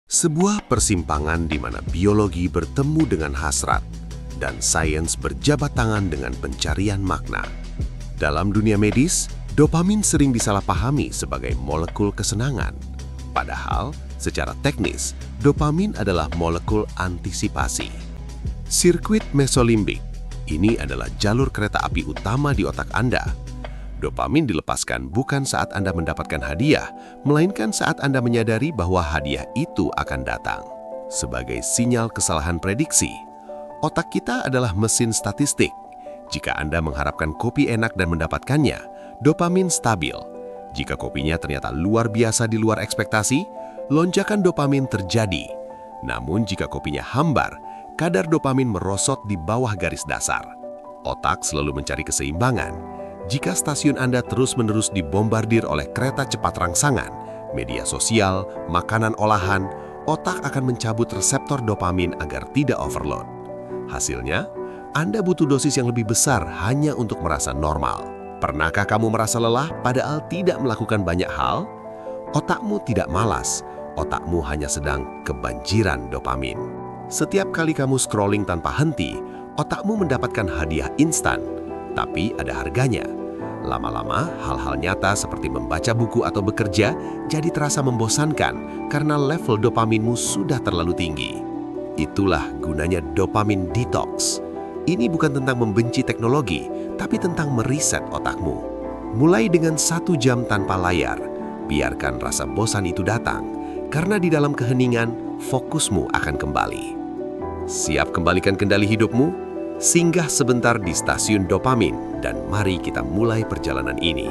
Sebuah persimpangan di mana biologi bertemu dengan hasrat dan sains berjabat tangan dengan pencarian makna. Dalam dunia medis, dopamin sering disalahpahami sebagai molekul kesenangan. Padahal, secara teknis, dopamin adalah molekul antisipasi. Sirkuit mesolimbik ini adalah jalur kereta api utama di otak Anda. Dopamin dilepaskan bukan saat Anda mendapatkan hadiah, melainkan saat Anda menyadari bahwa hadiah itu akan datang. Sebagai sinyal kesalahan prediksi, otak kita adalah mesin statistik. Jika Anda mengharapkan kopi enak dan mendapatkannya, dopamin stabil. Jika kopinya ternyata luar biasa di luar ekspektasi, lonjakan dopamin terjadi. Namun jika kopinya hambar, kadar dopamin merosot di bawah garis dasar. Otak selalu mencari keseimbangan. Jika stasiun Anda terus-menerus dibombardir oleh kereta cepat rangsangan, media sosial, makanan olahan, otak akan mencabut reseptor dopamin agar tidak overload. Hasilnya, Anda butuh dosis yang lebih besar hanya untuk merasa normal. Pernahkah kamu merasa lelah padahal tidak melakukan banyak hal? Otakmu tidak malas, otakmu hanya sedang kebanjiran dopamin. Setiap kali kamu scrolling tanpa henti, otakmu mendapatkan hadiah instan, tapi ada harganya. Lama-lama, hal-hal nyata seperti membaca buku atau bekerja jadi terasa membosankan karena level dopaminmu sudah terlalu tinggi. Itulah gunanya dopamin detox. Ini bukan tentang membenci teknologi, tapi tentang meriset otakmu. Mulai dengan 1 jam tanpa layar, biarkan rasa bosan itu datang, karena di dalam keheningan, fokusmu akan kembali. Siap kembalikan kendali hidupmu? Singgah sebentar di stasiun dopamin dan mari kita mulai perjalanan ini.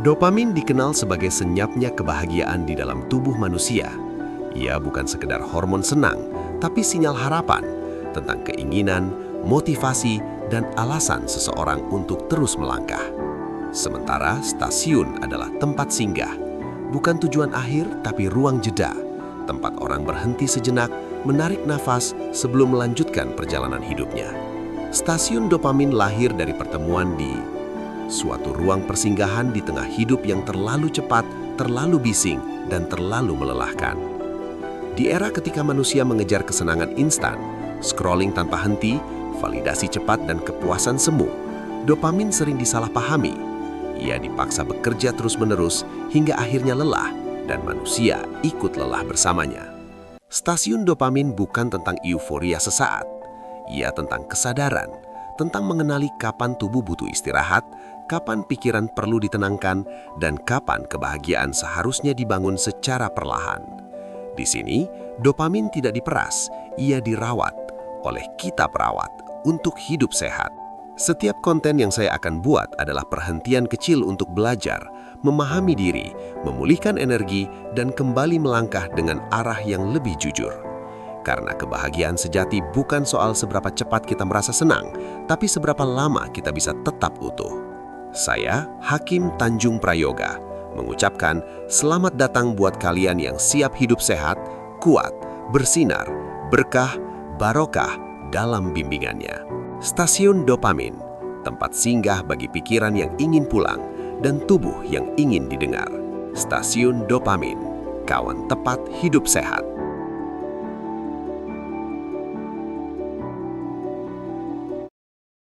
Dopamin dikenal sebagai senyapnya kebahagiaan di dalam tubuh manusia. Ia bukan sekedar hormon senang, tapi sinyal harapan tentang keinginan, motivasi, dan alasan seseorang untuk terus melangkah. Sementara stasiun adalah tempat singgah, bukan tujuan akhir tapi ruang jeda, tempat orang berhenti sejenak, menarik nafas sebelum melanjutkan perjalanan hidupnya. Stasiun dopamin lahir dari pertemuan di suatu ruang persinggahan di tengah hidup yang terlalu cepat, terlalu bising, dan terlalu melelahkan. Di era ketika manusia mengejar kesenangan instan, scrolling tanpa henti, validasi cepat, dan kepuasan semu, dopamin sering disalahpahami. Ia dipaksa bekerja terus-menerus hingga akhirnya lelah, dan manusia ikut lelah bersamanya. Stasiun dopamin bukan tentang euforia sesaat. Ia tentang kesadaran, tentang mengenali kapan tubuh butuh istirahat, kapan pikiran perlu ditenangkan, dan kapan kebahagiaan seharusnya dibangun secara perlahan. Di sini, dopamin tidak diperas, ia dirawat oleh kita perawat untuk hidup sehat. Setiap konten yang saya akan buat adalah perhentian kecil untuk belajar, memahami diri, memulihkan energi, dan kembali melangkah dengan arah yang lebih jujur. Karena kebahagiaan sejati bukan soal seberapa cepat kita merasa senang, tapi seberapa lama kita bisa tetap utuh. Saya, Hakim Tanjung Prayoga, mengucapkan selamat datang buat kalian yang siap hidup sehat, kuat, bersinar, berkah, barokah dalam bimbingannya. Stasiun dopamin, tempat singgah bagi pikiran yang ingin pulang dan tubuh yang ingin didengar. Stasiun dopamin, kawan tepat hidup sehat.